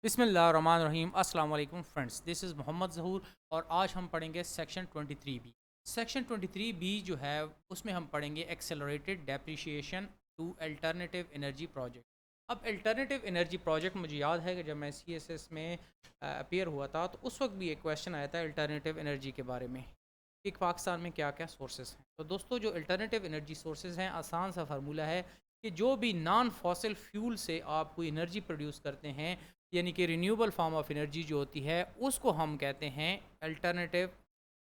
बिस्मिल्लाहिर्रहमानिर्रहीम अस्सलाम वालेकुम फ्रेंड्स, दिस इज़ मोहम्मद ज़हूर और आज हम पढ़ेंगे सेक्शन 23 बी। सेक्शन 23 बी जो है उसमें हम पढ़ेंगे accelerated depreciation to alternative energy project. अब अल्टरनेटिव एनर्जी प्रोजेक्ट मुझे याद है कि जब मैं CSS में अपीयर हुआ था तो उस वक्त भी एक क्वेश्चन आया था अल्टरनेटिव एनर्जी के बारे में कि पाकिस्तान में क्या क्या सोर्सेज हैं। तो दोस्तों, जो अल्टरनेटिव एनर्जी सोर्सेज हैं, आसान सा फार्मूला है कि जो भी नॉन फॉसिल फ्यूल से आप कोई एनर्जी प्रोड्यूस करते हैं, यानी कि रिन्यूएबल फॉर्म ऑफ एनर्जी जो होती है, उसको हम कहते हैं अल्टरनेटिव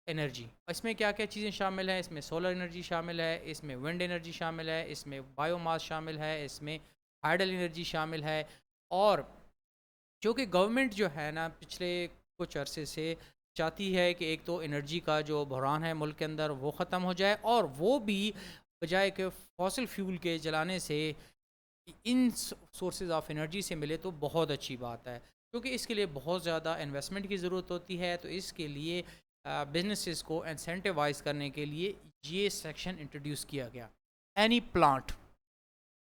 एनर्जी। इसमें क्या क्या चीज़ें शामिल हैं? इसमें सोलर एनर्जी शामिल है, इसमें विंड एनर्जी शामिल है, इसमें बायोमास शामिल है, इसमें हाइडल एनर्जी शामिल है। और क्योंकि गवर्नमेंट जो है ना, पिछले कुछ अरसे से चाहती है कि एक तो एनर्जी का जो बहरान है मुल्क के अंदर वो ख़त्म हो जाए, और वो भी बजाय कि फॉसिल फ्यूल के जलाने से इन सोर्सेज ऑफ एनर्जी से मिले तो बहुत अच्छी बात है। क्योंकि इसके लिए बहुत ज़्यादा इन्वेस्टमेंट की ज़रूरत होती है, तो इसके लिए बिजनेसेस को इंसेंटिवाइज करने के लिए ये सेक्शन इंट्रोड्यूस किया गया। Any plant,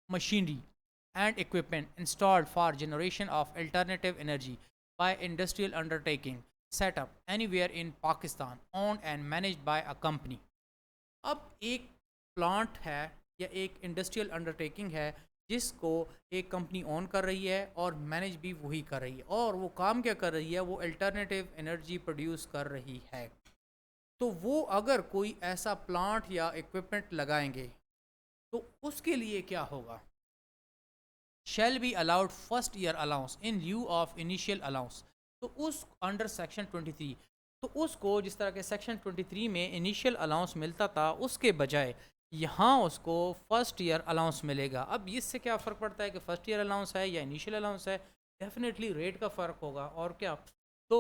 machinery and equipment installed for generation of alternative energy by industrial undertaking set up anywhere in Pakistan owned and managed by a company। अब एक प्लांट है या एक इंडस्ट्रियल अंडरटेकिंग है जिसको एक कंपनी ओन कर रही है और मैनेज भी वही कर रही है, और वो काम क्या कर रही है? वो अल्टरनेटिव एनर्जी प्रोड्यूस कर रही है। तो वो अगर कोई ऐसा प्लांट या इक्विपमेंट लगाएंगे तो उसके लिए क्या होगा? shall be allowed first year allowance in lieu of initial allowance। तो उस अंडर सेक्शन 23, तो उसको जिस तरह के सेक्शन 23 में इनिशियल अलाउंस मिलता था, उसके बजाय यहाँ उसको फर्स्ट ईयर अलाउंस मिलेगा। अब इससे क्या फ़र्क पड़ता है कि फ़र्स्ट ईयर अलाउंस है या इनिशियल अलाउंस है? डेफिनेटली रेट का फ़र्क होगा। और क्या? तो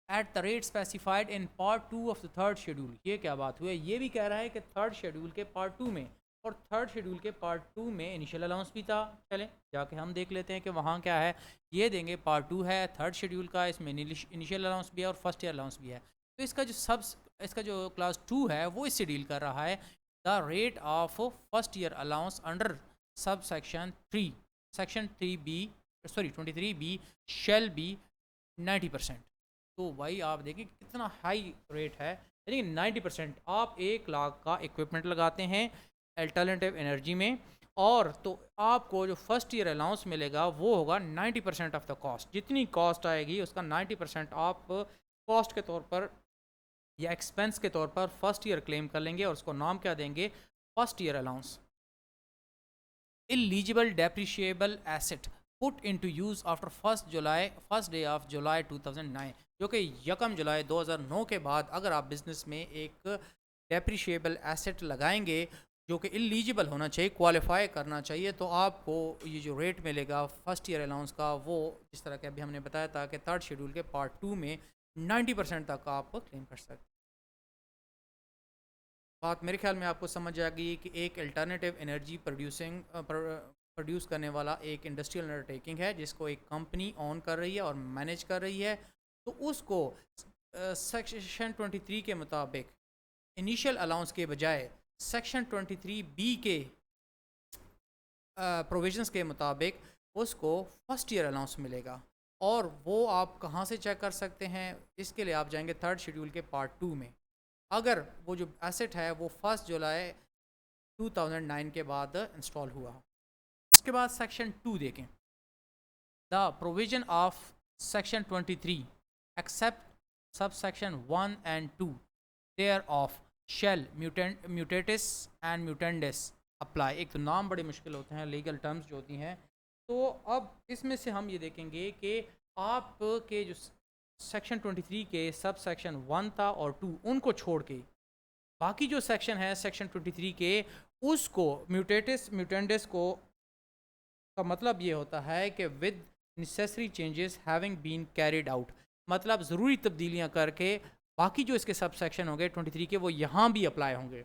at the rate specified in part 2 of the third schedule. ये क्या बात हुई? ये भी कह रहा है कि थर्ड शेड्यूल के पार्ट 2 में, और थर्ड शेड्यूल के पार्ट 2 में इनिशियल अलाउंस भी था। चलें जाके हम देख लेते हैं कि वहाँ क्या है। ये देंगे, पार्ट 2 है थर्ड शेड्यूल का, इसमें इनिशियल अलाउंस भी है और फर्स्ट ईयर अलाउंस भी है। तो इसका जो क्लास 2 है वो इससे डील कर रहा है। The rate of first year allowance under sub section 3, section 3 B, sorry 23 B, shall be 90%। तो भाई आप देखिए कितना हाई रेट है, यानी 90%। आप 1 लाख का इक्विपमेंट लगाते हैं अल्टरनेटिव एनर्जी में, और तो आपको जो फर्स्ट ईयर अलाउंस मिलेगा वो होगा 90% ऑफ द कॉस्ट। जितनी कॉस्ट आएगी उसका 90% आप कॉस्ट के तौर पर या एक्सपेंस के तौर पर फर्स्ट ईयर क्लेम कर लेंगे, और उसको नाम क्या देंगे? First year allowance. इलीजिबल depreciable asset put into use after first day of July 2009। जो कि 1 जुलाई 2009 के बाद अगर आप बिजनेस में एक डेप्रिशिएबल एसेट लगाएंगे जो कि इलीजिबल होना चाहिए, क्वालिफाई करना चाहिए, तो आपको ये जो रेट मिलेगा फर्स्ट ईयर अलाउंस का, वो जिस तरह के अभी हमने बताया था कि थर्ड शेड्यूल के पार्ट 2 में 90% तक आप क्लेम कर सकते हैं। बात मेरे ख्याल में आपको समझ आ गई कि एक अल्टरनेटिव एनर्जी प्रोड्यूस करने वाला एक इंडस्ट्रियल अंडरटेकिंग है जिसको एक कंपनी ऑन कर रही है और मैनेज कर रही है। तो उसको सेक्शन 23 के मुताबिक इनिशियल अलाउंस के बजाय सेक्शन 23 बी के प्रोविजंस के मुताबिक उसको फर्स्ट ईयर अलाउंस मिलेगा। और वो आप कहाँ से चेक कर सकते हैं? इसके लिए आप जाएंगे थर्ड शेड्यूल के पार्ट 2 में। अगर वो जो एसेट है वो 1 जुलाई 2009 के बाद इंस्टॉल हुआ। उसके बाद सेक्शन 2 देखें। The provision of section 23 except sub section 1 and 2 thereof shall mutatis and mutandis apply. एक तो नाम बड़े मुश्किल होते हैं, लीगल टर्म्स जो होती हैं। तो अब इसमें से हम ये देखेंगे कि आपके जो सेक्शन 23 के सब सेक्शन 1 था और 2, उनको छोड़ के बाकी जो सेक्शन है सेक्शन 23 के, उसको म्यूटेटिस म्यूटेंडिस को का मतलब ये होता है कि with necessary changes having been carried out, मतलब ज़रूरी तब्दीलियाँ करके बाकी जो इसके सब सेक्शन होंगे 23 के, वो यहाँ भी अप्लाई होंगे।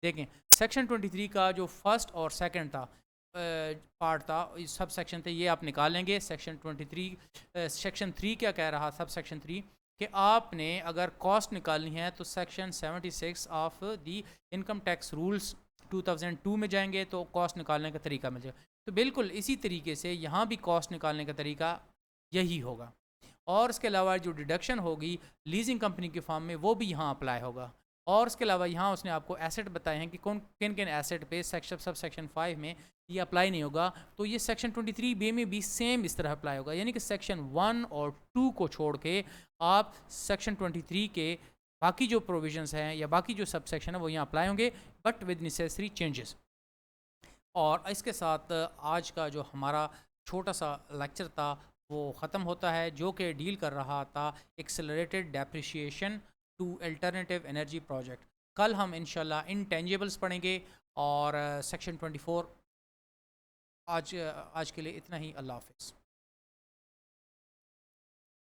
देखें, सेक्शन 23 का जो फर्स्ट और सेकंड था पार्ट था, सब सेक्शन थे, ये आप निकालेंगे। सेक्शन 23 सेक्शन 3 क्या कह रहा? सब सेक्शन 3 कि आपने अगर कॉस्ट निकालनी है तो section 76 of the income tax rules 2002 में जाएंगे तो कॉस्ट निकालने का तरीका मिल जाएगा। तो बिल्कुल इसी तरीके से यहाँ भी कॉस्ट निकालने का तरीका यही होगा। और इसके अलावा जो डिडक्शन होगी लीजिंग कंपनी के फॉर्म में, वो भी यहाँ अप्लाई होगा। और इसके अलावा यहाँ उसने आपको एसेट बताए हैं कि कौन किन किन एसेट पे सेक्शन सब सेक्शन 5 में ये अप्लाई नहीं होगा, तो ये सेक्शन 23 बी में भी सेम इस तरह अप्लाई होगा। यानी कि सेक्शन 1 और 2 को छोड़ के आप सेक्शन 23 के बाकी जो प्रोविजंस हैं या बाकी जो सब सेक्शन है वो यहाँ अप्लाई होंगे, बट विद नेसेसरी चेंजेस। और इसके साथ आज का जो हमारा छोटा सा लेक्चर था वो ख़त्म होता है, जो कि डील कर रहा था accelerated depreciation to alternative energy project. कल हम इंशाल्लाह इंटेंजिबल्स पढ़ेंगे और सेक्शन 24। आज के लिए इतना ही। अल्लाह हाफ़िज़।